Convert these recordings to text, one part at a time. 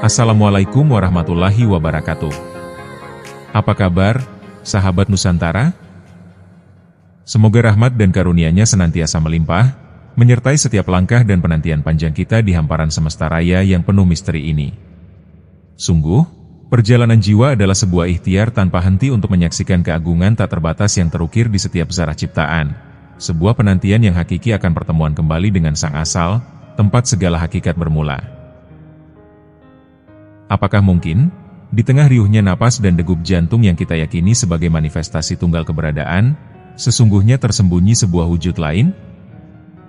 Assalamualaikum warahmatullahi wabarakatuh. Apa kabar, sahabat Nusantara? Semoga rahmat dan karunia-Nya senantiasa melimpah, menyertai setiap langkah dan penantian panjang kita di hamparan semesta raya yang penuh misteri ini. Sungguh, perjalanan jiwa adalah sebuah ikhtiar tanpa henti untuk menyaksikan keagungan tak terbatas yang terukir di setiap zarah ciptaan. Sebuah penantian yang hakiki akan pertemuan kembali dengan Sang Asal, tempat segala hakikat bermula. Apakah mungkin, di tengah riuhnya napas dan degup jantung yang kita yakini sebagai manifestasi tunggal keberadaan, sesungguhnya tersembunyi sebuah wujud lain?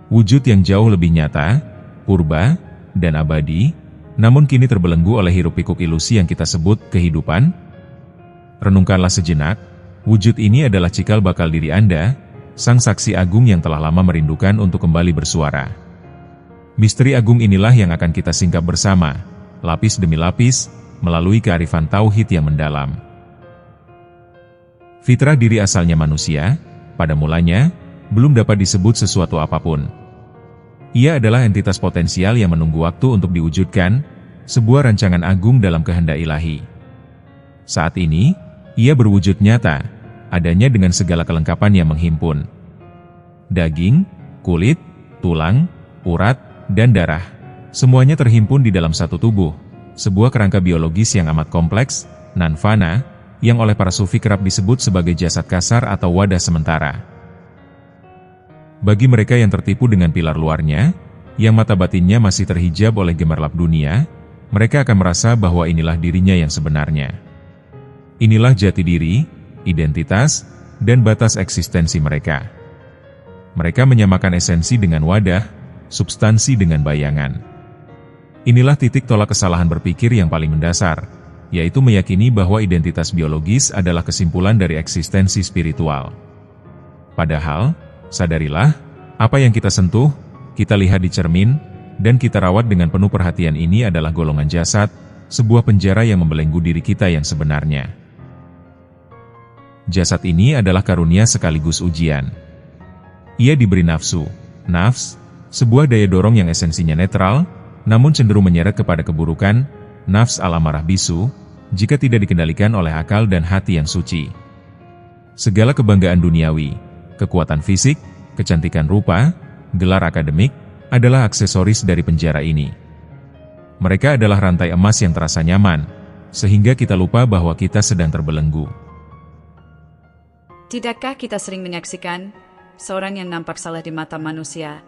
Wujud yang jauh lebih nyata, purba, dan abadi, namun kini terbelenggu oleh hiruk-pikuk ilusi yang kita sebut kehidupan? Renungkanlah sejenak, wujud ini adalah cikal bakal diri Anda, sang saksi agung yang telah lama merindukan untuk kembali bersuara. Misteri agung inilah yang akan kita singkap bersama, lapis demi lapis, melalui kearifan tauhid yang mendalam. Fitrah diri asalnya manusia, pada mulanya, belum dapat disebut sesuatu apapun. Ia adalah entitas potensial yang menunggu waktu untuk diwujudkan, sebuah rancangan agung dalam kehendak ilahi. Saat ini, ia berwujud nyata, adanya dengan segala kelengkapan yang menghimpun. Daging, kulit, tulang, urat, dan darah. Semuanya terhimpun di dalam satu tubuh, sebuah kerangka biologis yang amat kompleks, non-fana, yang oleh para sufi kerap disebut sebagai jasad kasar atau wadah sementara. Bagi mereka yang tertipu dengan pilar luarnya, yang mata batinnya masih terhijab oleh gemerlap dunia, mereka akan merasa bahwa inilah dirinya yang sebenarnya. Inilah jati diri, identitas, dan batas eksistensi mereka. Mereka menyamakan esensi dengan wadah, substansi dengan bayangan. Inilah titik tolak kesalahan berpikir yang paling mendasar, yaitu meyakini bahwa identitas biologis adalah kesimpulan dari eksistensi spiritual. Padahal, sadarilah, apa yang kita sentuh, kita lihat di cermin, dan kita rawat dengan penuh perhatian ini adalah golongan jasad, sebuah penjara yang membelenggu diri kita yang sebenarnya. Jasad ini adalah karunia sekaligus ujian. Ia diberi nafsu, nafs, sebuah daya dorong yang esensinya netral, namun cenderung menyeret kepada keburukan, nafs al-amarah bisu, jika tidak dikendalikan oleh akal dan hati yang suci. Segala kebanggaan duniawi, kekuatan fisik, kecantikan rupa, gelar akademik, adalah aksesoris dari penjara ini. Mereka adalah rantai emas yang terasa nyaman, sehingga kita lupa bahwa kita sedang terbelenggu. Tidakkah kita sering menyaksikan seorang yang nampak salah di mata manusia,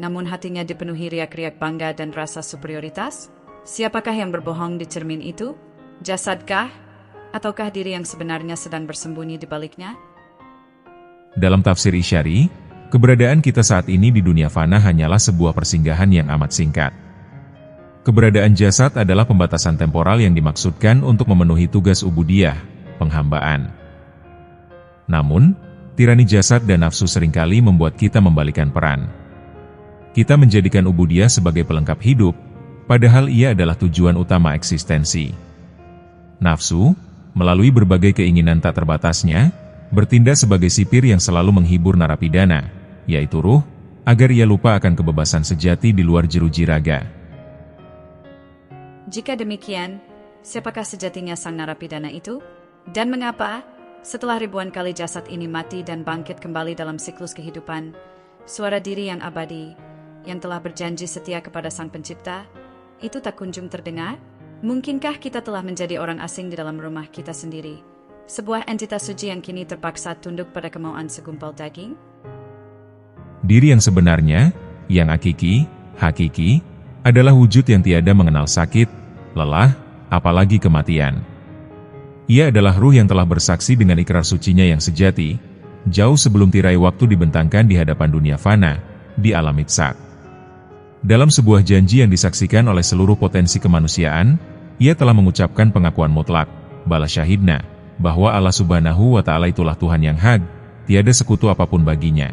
namun hatinya dipenuhi riak-riak bangga dan rasa superioritas? Siapakah yang berbohong di cermin itu? Jasadkah? Ataukah diri yang sebenarnya sedang bersembunyi di baliknya? Dalam tafsir Isyari, keberadaan kita saat ini di dunia fana hanyalah sebuah persinggahan yang amat singkat. Keberadaan jasad adalah pembatasan temporal yang dimaksudkan untuk memenuhi tugas ubudiyah, penghambaan. Namun, tirani jasad dan nafsu seringkali membuat kita membalikan peran. Kita menjadikan ubudiyah sebagai pelengkap hidup, padahal ia adalah tujuan utama eksistensi. Nafsu, melalui berbagai keinginan tak terbatasnya, bertindak sebagai sipir yang selalu menghibur narapidana, yaitu ruh, agar ia lupa akan kebebasan sejati di luar jeruji raga. Jika demikian, siapakah sejatinya sang narapidana itu? Dan mengapa, setelah ribuan kali jasad ini mati dan bangkit kembali dalam siklus kehidupan, suara diri yang abadi, yang telah berjanji setia kepada Sang Pencipta, itu tak kunjung terdengar? Mungkinkah kita telah menjadi orang asing di dalam rumah kita sendiri? Sebuah entitas suci yang kini terpaksa tunduk pada kemauan segumpal daging? Diri yang sebenarnya, yang hakiki, adalah wujud yang tiada mengenal sakit, lelah, apalagi kematian. Ia adalah ruh yang telah bersaksi dengan ikrar sucinya yang sejati, jauh sebelum tirai waktu dibentangkan di hadapan dunia fana, di alam mitsak. Dalam sebuah janji yang disaksikan oleh seluruh potensi kemanusiaan, ia telah mengucapkan pengakuan mutlak, bala syahidna, bahwa Allah Subhanahu wa Ta'ala itulah Tuhan yang hak, tiada sekutu apapun baginya.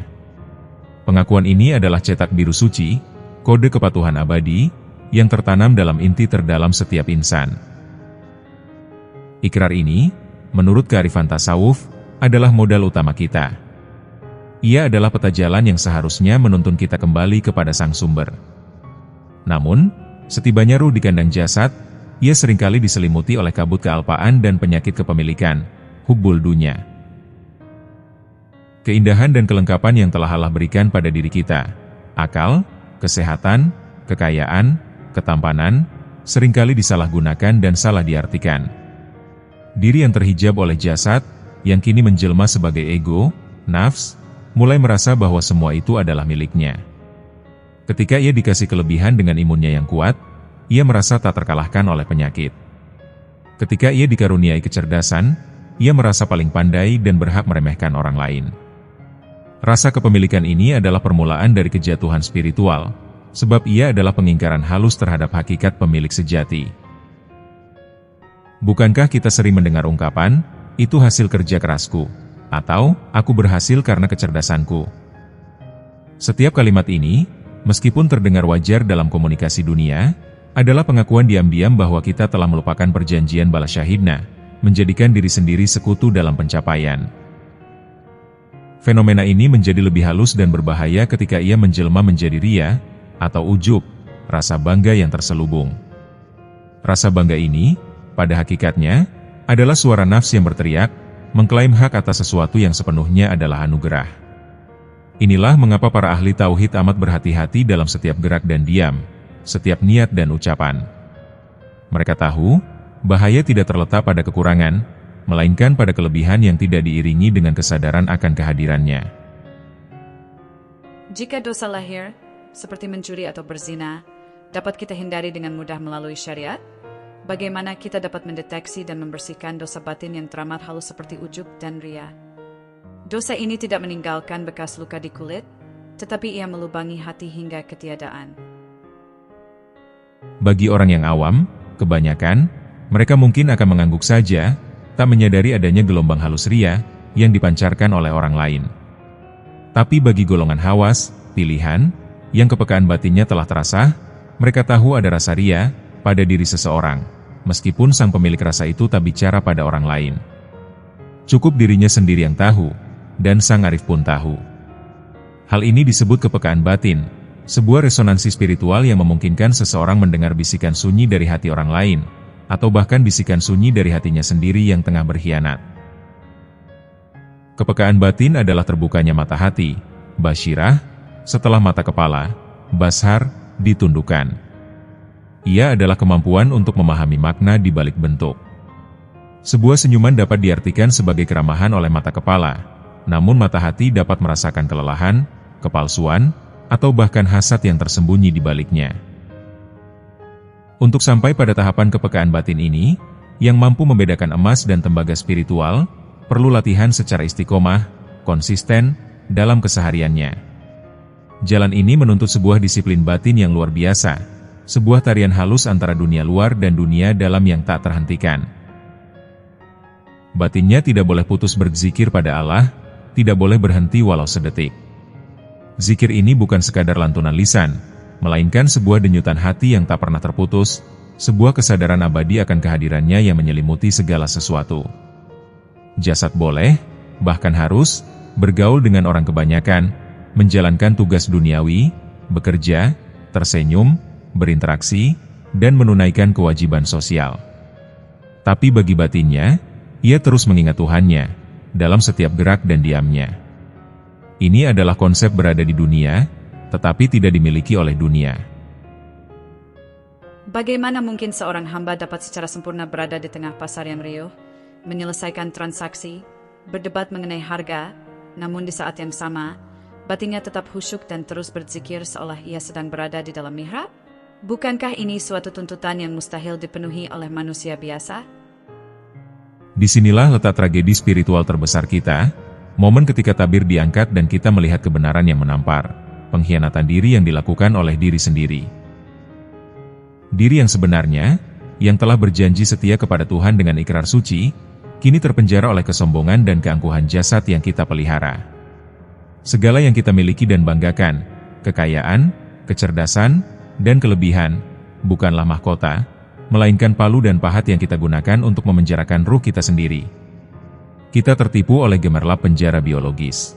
Pengakuan ini adalah cetak biru suci, kode kepatuhan abadi, yang tertanam dalam inti terdalam setiap insan. Ikrar ini, menurut kearifan tasawuf, adalah modal utama kita. Ia adalah peta jalan yang seharusnya menuntun kita kembali kepada sang sumber. Namun, setibanya ruh di kandang jasad, ia seringkali diselimuti oleh kabut kealpaan dan penyakit kepemilikan, hubbul dunya. Keindahan dan kelengkapan yang telah Allah berikan pada diri kita, akal, kesehatan, kekayaan, ketampanan, seringkali disalahgunakan dan salah diartikan. Diri yang terhijab oleh jasad, yang kini menjelma sebagai ego, nafs, mulai merasa bahwa semua itu adalah miliknya. Ketika ia dikasih kelebihan dengan imunnya yang kuat, ia merasa tak terkalahkan oleh penyakit. Ketika ia dikaruniai kecerdasan, ia merasa paling pandai dan berhak meremehkan orang lain. Rasa kepemilikan ini adalah permulaan dari kejatuhan spiritual, sebab ia adalah pengingkaran halus terhadap hakikat pemilik sejati. Bukankah kita sering mendengar ungkapan, "Itu hasil kerja kerasku," atau "Aku berhasil karena kecerdasanku"? Setiap kalimat ini, meskipun terdengar wajar dalam komunikasi dunia, adalah pengakuan diam-diam bahwa kita telah melupakan perjanjian balas syahidna, menjadikan diri sendiri sekutu dalam pencapaian. Fenomena ini menjadi lebih halus dan berbahaya ketika ia menjelma menjadi ria, atau ujub, rasa bangga yang terselubung. Rasa bangga ini, pada hakikatnya, adalah suara nafs yang berteriak, mengklaim hak atas sesuatu yang sepenuhnya adalah anugerah. Inilah mengapa para ahli tauhid amat berhati-hati dalam setiap gerak dan diam, setiap niat dan ucapan. Mereka tahu, bahaya tidak terletak pada kekurangan, melainkan pada kelebihan yang tidak diiringi dengan kesadaran akan kehadirannya. Jika dosa lahir, seperti mencuri atau berzina, dapat kita hindari dengan mudah melalui syariat, bagaimana kita dapat mendeteksi dan membersihkan dosa batin yang teramat halus seperti ujub dan ria? Dosa ini tidak meninggalkan bekas luka di kulit, tetapi ia melubangi hati hingga ketiadaan. Bagi orang yang awam, kebanyakan, mereka mungkin akan mengangguk saja, tak menyadari adanya gelombang halus ria yang dipancarkan oleh orang lain. Tapi bagi golongan hawas, pilihan, yang kepekaan batinnya telah terasah, mereka tahu ada rasa ria pada diri seseorang, meskipun sang pemilik rasa itu tak bicara pada orang lain. Cukup dirinya sendiri yang tahu, dan sang arif pun tahu. Hal ini disebut kepekaan batin, sebuah resonansi spiritual yang memungkinkan seseorang mendengar bisikan sunyi dari hati orang lain, atau bahkan bisikan sunyi dari hatinya sendiri yang tengah berkhianat. Kepekaan batin adalah terbukanya mata hati, basyirah, setelah mata kepala, bashar, ditundukkan. Ia adalah kemampuan untuk memahami makna di balik bentuk. Sebuah senyuman dapat diartikan sebagai keramahan oleh mata kepala, namun mata hati dapat merasakan kelelahan, kepalsuan, atau bahkan hasad yang tersembunyi di baliknya. Untuk sampai pada tahapan kepekaan batin ini, yang mampu membedakan emas dan tembaga spiritual, perlu latihan secara istiqomah, konsisten, dalam kesehariannya. Jalan ini menuntut sebuah disiplin batin yang luar biasa, sebuah tarian halus antara dunia luar dan dunia dalam yang tak terhentikan. Batinnya tidak boleh putus berzikir pada Allah, tidak boleh berhenti walau sedetik. Zikir ini bukan sekadar lantunan lisan, melainkan sebuah denyutan hati yang tak pernah terputus, sebuah kesadaran abadi akan kehadirannya yang menyelimuti segala sesuatu. Jasad boleh, bahkan harus, bergaul dengan orang kebanyakan, menjalankan tugas duniawi, bekerja, tersenyum, berinteraksi, dan menunaikan kewajiban sosial. Tapi bagi batinnya, ia terus mengingat Tuhannya, dalam setiap gerak dan diamnya. Ini adalah konsep berada di dunia, tetapi tidak dimiliki oleh dunia. Bagaimana mungkin seorang hamba dapat secara sempurna berada di tengah pasar yang riuh, menyelesaikan transaksi, berdebat mengenai harga, namun di saat yang sama, batinnya tetap khusyuk dan terus berzikir seolah ia sedang berada di dalam mihrab? Bukankah ini suatu tuntutan yang mustahil dipenuhi oleh manusia biasa? Disinilah letak tragedi spiritual terbesar kita, momen ketika tabir diangkat dan kita melihat kebenaran yang menampar, pengkhianatan diri yang dilakukan oleh diri sendiri. Diri yang sebenarnya, yang telah berjanji setia kepada Tuhan dengan ikrar suci, kini terpenjara oleh kesombongan dan keangkuhan jasad yang kita pelihara. Segala yang kita miliki dan banggakan, kekayaan, kecerdasan, dan kelebihan, bukanlah mahkota, melainkan palu dan pahat yang kita gunakan untuk memenjarakan ruh kita sendiri. Kita tertipu oleh gemerlap penjara biologis.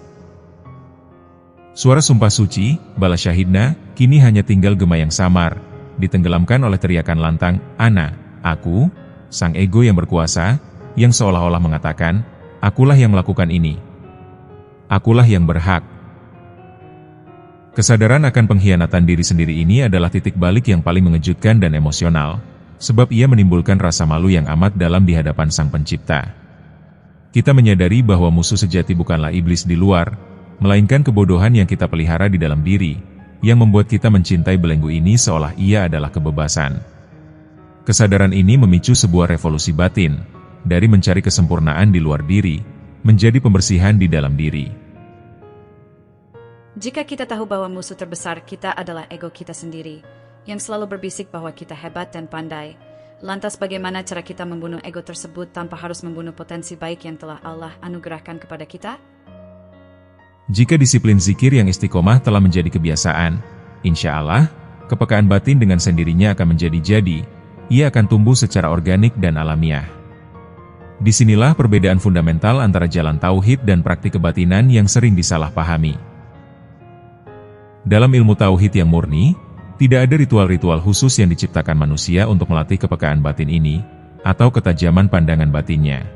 Suara sumpah suci, balas syahidna, kini hanya tinggal gema yang samar, ditenggelamkan oleh teriakan lantang, "Ana, Aku, sang ego yang berkuasa, yang seolah-olah mengatakan, akulah yang melakukan ini. Akulah yang berhak. Kesadaran akan pengkhianatan diri sendiri ini adalah titik balik yang paling mengejutkan dan emosional, sebab ia menimbulkan rasa malu yang amat dalam di hadapan Sang Pencipta. Kita menyadari bahwa musuh sejati bukanlah iblis di luar, melainkan kebodohan yang kita pelihara di dalam diri, yang membuat kita mencintai belenggu ini seolah ia adalah kebebasan. Kesadaran ini memicu sebuah revolusi batin, dari mencari kesempurnaan di luar diri, menjadi pembersihan di dalam diri. Jika kita tahu bahwa musuh terbesar kita adalah ego kita sendiri, yang selalu berbisik bahwa kita hebat dan pandai, lantas bagaimana cara kita membunuh ego tersebut tanpa harus membunuh potensi baik yang telah Allah anugerahkan kepada kita? Jika disiplin zikir yang istiqomah telah menjadi kebiasaan, insya Allah, kepekaan batin dengan sendirinya akan menjadi jadi, ia akan tumbuh secara organik dan alamiah. Disinilah perbedaan fundamental antara jalan tauhid dan praktik kebatinan yang sering disalahpahami. Dalam ilmu tauhid yang murni, tidak ada ritual-ritual khusus yang diciptakan manusia untuk melatih kepekaan batin ini, atau ketajaman pandangan batinnya.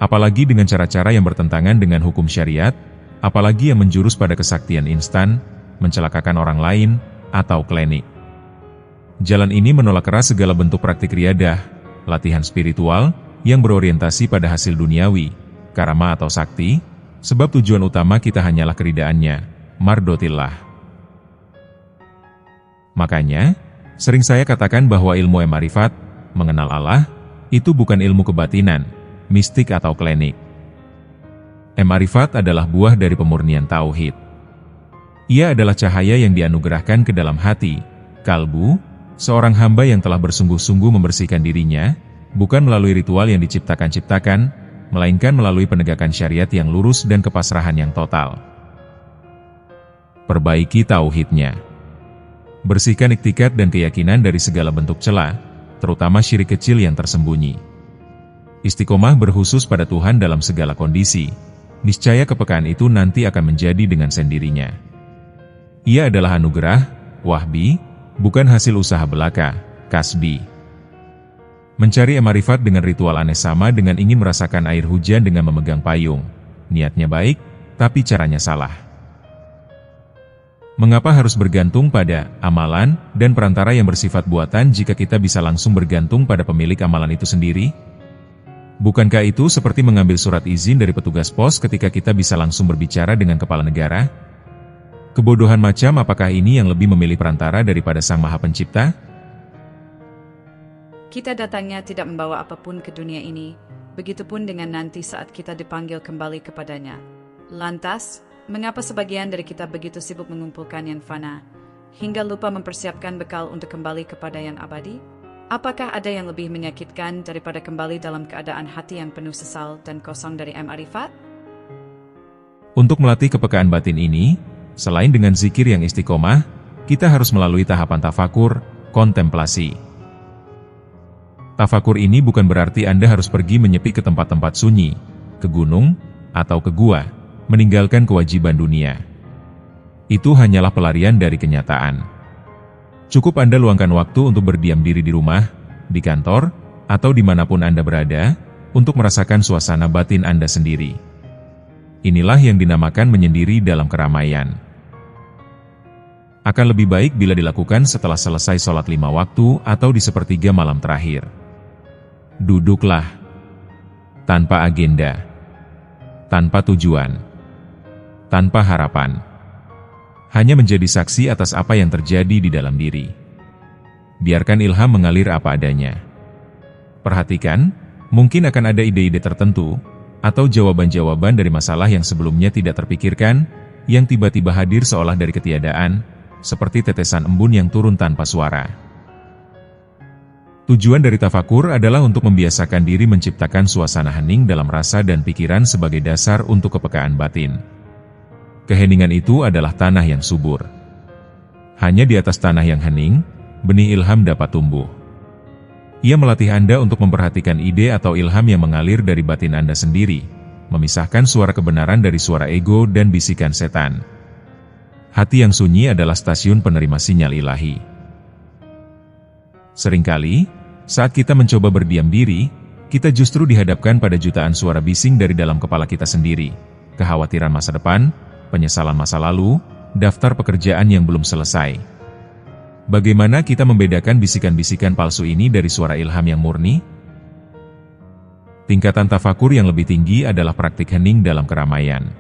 Apalagi dengan cara-cara yang bertentangan dengan hukum syariat, apalagi yang menjurus pada kesaktian instan, mencelakakan orang lain, atau klinik. Jalan ini menolak keras segala bentuk praktik riyadah, latihan spiritual, yang berorientasi pada hasil duniawi, karama atau sakti, sebab tujuan utama kita hanyalah keridaannya, mardotillah. Makanya, sering saya katakan bahwa ilmu ma'rifat, mengenal Allah, itu bukan ilmu kebatinan, mistik atau klinik. Ma'rifat adalah buah dari pemurnian tauhid. Ia adalah cahaya yang dianugerahkan ke dalam hati, kalbu, seorang hamba yang telah bersungguh-sungguh membersihkan dirinya, bukan melalui ritual yang diciptakan-ciptakan, melainkan melalui penegakan syariat yang lurus dan kepasrahan yang total. Perbaiki tauhidnya. Bersihkan iktikat dan keyakinan dari segala bentuk celah, terutama syirik kecil yang tersembunyi. Istiqomah berkhusus pada Tuhan dalam segala kondisi, niscaya kepekaan itu nanti akan menjadi dengan sendirinya. Ia adalah anugerah, wahbi, bukan hasil usaha belaka, kasbi. Mencari ma'rifat dengan ritual aneh sama dengan ingin merasakan air hujan dengan memegang payung. Niatnya baik, tapi caranya salah. Mengapa harus bergantung pada amalan dan perantara yang bersifat buatan jika kita bisa langsung bergantung pada pemilik amalan itu sendiri? Bukankah itu seperti mengambil surat izin dari petugas pos ketika kita bisa langsung berbicara dengan kepala negara? Kebodohan macam apakah ini yang lebih memilih perantara daripada Sang Maha Pencipta? Kita datangnya tidak membawa apapun ke dunia ini, begitupun dengan nanti saat kita dipanggil kembali kepadanya. Lantas, mengapa sebagian dari kita begitu sibuk mengumpulkan yang fana, hingga lupa mempersiapkan bekal untuk kembali kepada yang abadi? Apakah ada yang lebih menyakitkan daripada kembali dalam keadaan hati yang penuh sesal dan kosong dari ma'rifat? Untuk melatih kepekaan batin ini, selain dengan zikir yang istiqomah, kita harus melalui tahapan tafakur, kontemplasi. Tafakur ini bukan berarti Anda harus pergi menyepi ke tempat-tempat sunyi, ke gunung, atau ke gua, meninggalkan kewajiban dunia. Itu hanyalah pelarian dari kenyataan. Cukup Anda luangkan waktu untuk berdiam diri di rumah, di kantor, atau dimanapun Anda berada, untuk merasakan suasana batin Anda sendiri. Inilah yang dinamakan menyendiri dalam keramaian. Akan lebih baik bila dilakukan setelah selesai sholat 5 waktu atau di sepertiga malam terakhir. Duduklah. Tanpa agenda. Tanpa tujuan. Tanpa harapan. Hanya menjadi saksi atas apa yang terjadi di dalam diri. Biarkan ilham mengalir apa adanya. Perhatikan, mungkin akan ada ide-ide tertentu, atau jawaban-jawaban dari masalah yang sebelumnya tidak terpikirkan, yang tiba-tiba hadir seolah dari ketiadaan, seperti tetesan embun yang turun tanpa suara. Tujuan dari tafakur adalah untuk membiasakan diri menciptakan suasana hening dalam rasa dan pikiran sebagai dasar untuk kepekaan batin. Keheningan itu adalah tanah yang subur. Hanya di atas tanah yang hening, benih ilham dapat tumbuh. Ia melatih Anda untuk memperhatikan ide atau ilham yang mengalir dari batin Anda sendiri, memisahkan suara kebenaran dari suara ego dan bisikan setan. Hati yang sunyi adalah stasiun penerima sinyal ilahi. Seringkali, saat kita mencoba berdiam diri, kita justru dihadapkan pada jutaan suara bising dari dalam kepala kita sendiri. Kekhawatiran masa depan, penyesalan masa lalu, daftar pekerjaan yang belum selesai. Bagaimana kita membedakan bisikan-bisikan palsu ini dari suara ilham yang murni? Tingkatan tafakur yang lebih tinggi adalah praktik hening dalam keramaian.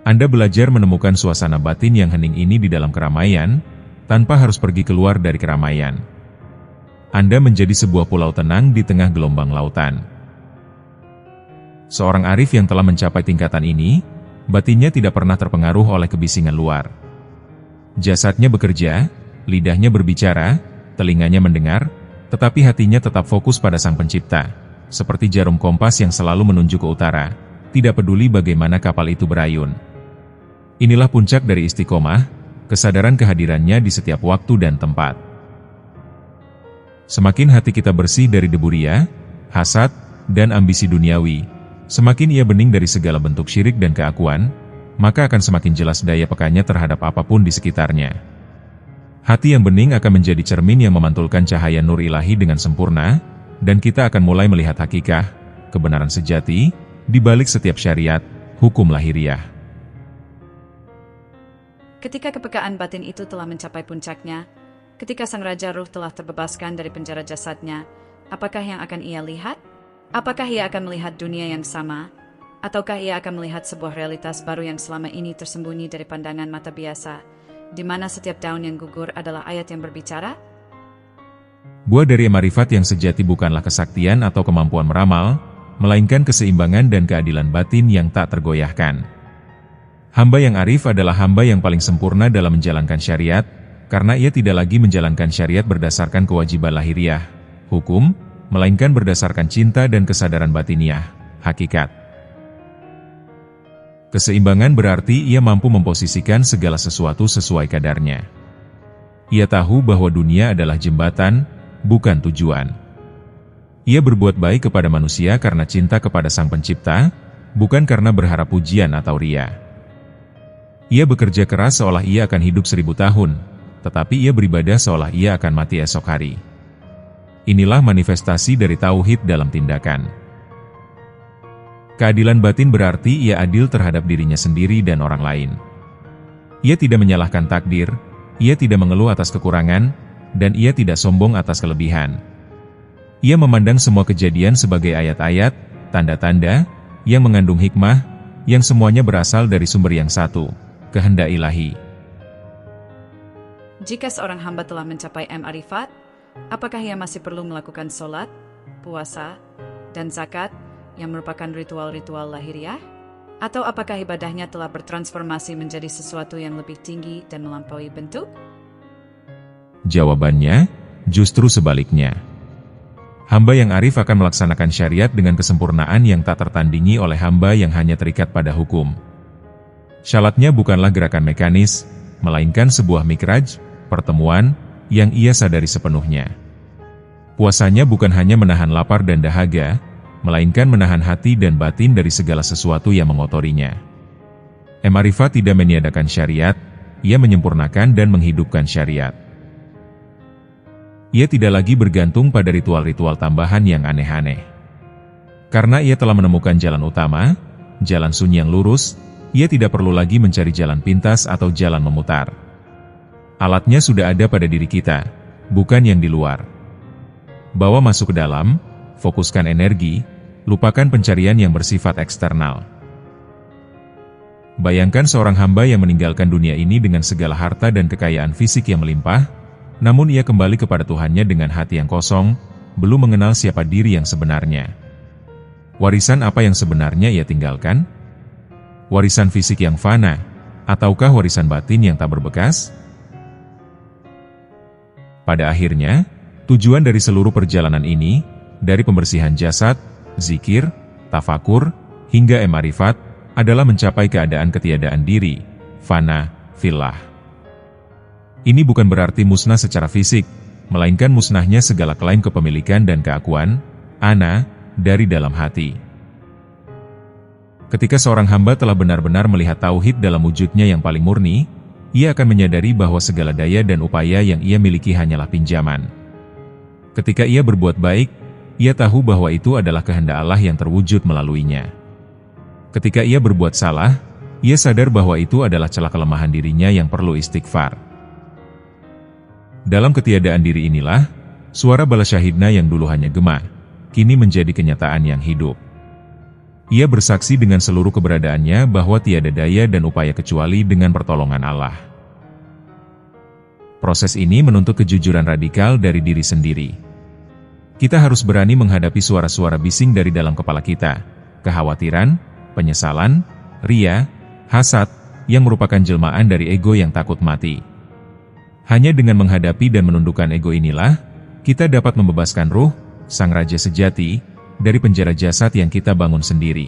Anda belajar menemukan suasana batin yang hening ini di dalam keramaian, tanpa harus pergi keluar dari keramaian. Anda menjadi sebuah pulau tenang di tengah gelombang lautan. Seorang arif yang telah mencapai tingkatan ini, batinnya tidak pernah terpengaruh oleh kebisingan luar. Jasadnya bekerja, lidahnya berbicara, telinganya mendengar, tetapi hatinya tetap fokus pada Sang Pencipta, seperti jarum kompas yang selalu menunjuk ke utara, tidak peduli bagaimana kapal itu berayun. Inilah puncak dari istiqomah, kesadaran kehadirannya di setiap waktu dan tempat. Semakin hati kita bersih dari debu ria, hasad, dan ambisi duniawi, semakin ia bening dari segala bentuk syirik dan keakuan, maka akan semakin jelas daya pekannya terhadap apapun di sekitarnya. Hati yang bening akan menjadi cermin yang memantulkan cahaya nur ilahi dengan sempurna, dan kita akan mulai melihat hakikah, kebenaran sejati, di balik setiap syariat, hukum lahiriah. Ketika kepekaan batin itu telah mencapai puncaknya, ketika sang Raja Ruh telah terbebaskan dari penjara jasadnya, apakah yang akan ia lihat? Apakah ia akan melihat dunia yang sama? Ataukah ia akan melihat sebuah realitas baru yang selama ini tersembunyi dari pandangan mata biasa, di mana setiap daun yang gugur adalah ayat yang berbicara? Buah dari marifat yang sejati bukanlah kesaktian atau kemampuan meramal, melainkan keseimbangan dan keadilan batin yang tak tergoyahkan. Hamba yang arif adalah hamba yang paling sempurna dalam menjalankan syariat, karena ia tidak lagi menjalankan syariat berdasarkan kewajiban lahiriah, hukum, melainkan berdasarkan cinta dan kesadaran batiniah, hakikat. Keseimbangan berarti ia mampu memposisikan segala sesuatu sesuai kadarnya. Ia tahu bahwa dunia adalah jembatan, bukan tujuan. Ia berbuat baik kepada manusia karena cinta kepada Sang Pencipta, bukan karena berharap pujian atau ria. Ia bekerja keras seolah ia akan hidup 1000 tahun, tetapi ia beribadah seolah ia akan mati esok hari. Inilah manifestasi dari tauhid dalam tindakan. Keadilan batin berarti ia adil terhadap dirinya sendiri dan orang lain. Ia tidak menyalahkan takdir, ia tidak mengeluh atas kekurangan, dan ia tidak sombong atas kelebihan. Ia memandang semua kejadian sebagai ayat-ayat, tanda-tanda, yang mengandung hikmah, yang semuanya berasal dari sumber yang satu, kehendak ilahi. Jika seorang hamba telah mencapai ma'rifat, apakah ia masih perlu melakukan sholat, puasa, dan zakat yang merupakan ritual-ritual lahiriah? Atau apakah ibadahnya telah bertransformasi menjadi sesuatu yang lebih tinggi dan melampaui bentuk? Jawabannya, justru sebaliknya. Hamba yang arif akan melaksanakan syariat dengan kesempurnaan yang tak tertandingi oleh hamba yang hanya terikat pada hukum. Syalatnya bukanlah gerakan mekanis, melainkan sebuah mikraj, pertemuan, yang ia sadari sepenuhnya. Puasanya bukan hanya menahan lapar dan dahaga, melainkan menahan hati dan batin dari segala sesuatu yang mengotorinya. Ma'rifat tidak meniadakan syariat, ia menyempurnakan dan menghidupkan syariat. Ia tidak lagi bergantung pada ritual-ritual tambahan yang aneh-aneh. Karena ia telah menemukan jalan utama, jalan sunyi yang lurus, ia tidak perlu lagi mencari jalan pintas atau jalan memutar. Alatnya sudah ada pada diri kita, bukan yang di luar. Bawa masuk ke dalam, fokuskan energi, lupakan pencarian yang bersifat eksternal. Bayangkan seorang hamba yang meninggalkan dunia ini dengan segala harta dan kekayaan fisik yang melimpah, namun ia kembali kepada Tuhannya dengan hati yang kosong, belum mengenal siapa diri yang sebenarnya. Warisan apa yang sebenarnya ia tinggalkan? Warisan fisik yang fana, ataukah warisan batin yang tak berbekas? Pada akhirnya, tujuan dari seluruh perjalanan ini, dari pembersihan jasad, zikir, tafakur, hingga ma'rifat, adalah mencapai keadaan ketiadaan diri, fana, fillah. Ini bukan berarti musnah secara fisik, melainkan musnahnya segala klaim kepemilikan dan keakuan, ana, dari dalam hati. Ketika seorang hamba telah benar-benar melihat tauhid dalam wujudnya yang paling murni, ia akan menyadari bahwa segala daya dan upaya yang ia miliki hanyalah pinjaman. Ketika ia berbuat baik, ia tahu bahwa itu adalah kehendak Allah yang terwujud melaluinya. Ketika ia berbuat salah, ia sadar bahwa itu adalah celah kelemahan dirinya yang perlu istighfar. Dalam ketiadaan diri inilah, suara bala syahidna yang dulu hanya gema, kini menjadi kenyataan yang hidup. Ia bersaksi dengan seluruh keberadaannya bahwa tiada daya dan upaya kecuali dengan pertolongan Allah. Proses ini menuntut kejujuran radikal dari diri sendiri. Kita harus berani menghadapi suara-suara bising dari dalam kepala kita, kekhawatiran, penyesalan, ria, hasad, yang merupakan jelmaan dari ego yang takut mati. Hanya dengan menghadapi dan menundukkan ego inilah, kita dapat membebaskan ruh, sang raja sejati, dari penjara jasad yang kita bangun sendiri.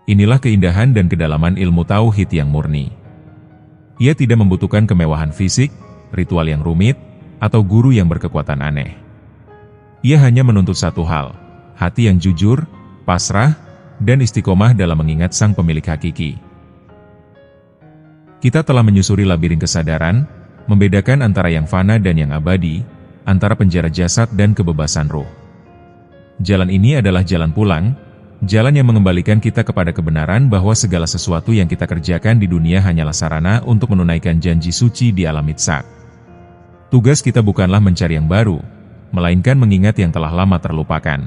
Inilah keindahan dan kedalaman ilmu tauhid yang murni. Ia tidak membutuhkan kemewahan fisik, ritual yang rumit, atau guru yang berkekuatan aneh. Ia hanya menuntut satu hal, hati yang jujur, pasrah, dan istiqomah dalam mengingat sang pemilik hakiki. Kita telah menyusuri labirin kesadaran, membedakan antara yang fana dan yang abadi, antara penjara jasad dan kebebasan ruh. Jalan ini adalah jalan pulang, jalan yang mengembalikan kita kepada kebenaran bahwa segala sesuatu yang kita kerjakan di dunia hanyalah sarana untuk menunaikan janji suci di alam mitsak. Tugas kita bukanlah mencari yang baru, melainkan mengingat yang telah lama terlupakan.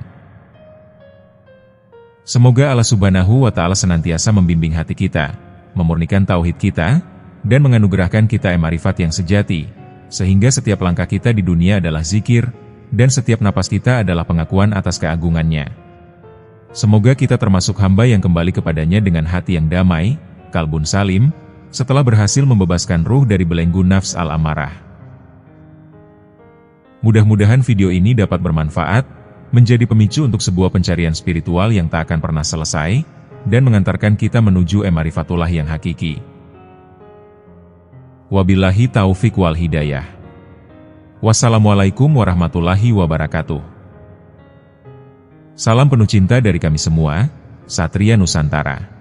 Semoga Allah Subhanahu wa Ta'ala senantiasa membimbing hati kita, memurnikan tauhid kita, dan menganugerahkan kita ma'rifat yang sejati, sehingga setiap langkah kita di dunia adalah zikir, dan setiap napas kita adalah pengakuan atas keagungannya. Semoga kita termasuk hamba yang kembali kepadanya dengan hati yang damai, kalbun salim, setelah berhasil membebaskan ruh dari belenggu nafs al-amarah. Mudah-mudahan video ini dapat bermanfaat, menjadi pemicu untuk sebuah pencarian spiritual yang tak akan pernah selesai, dan mengantarkan kita menuju ma'rifatullah yang hakiki. Wabillahi taufik wal hidayah. Wassalamualaikum warahmatullahi wabarakatuh. Salam penuh cinta dari kami semua, Satria Nusantara.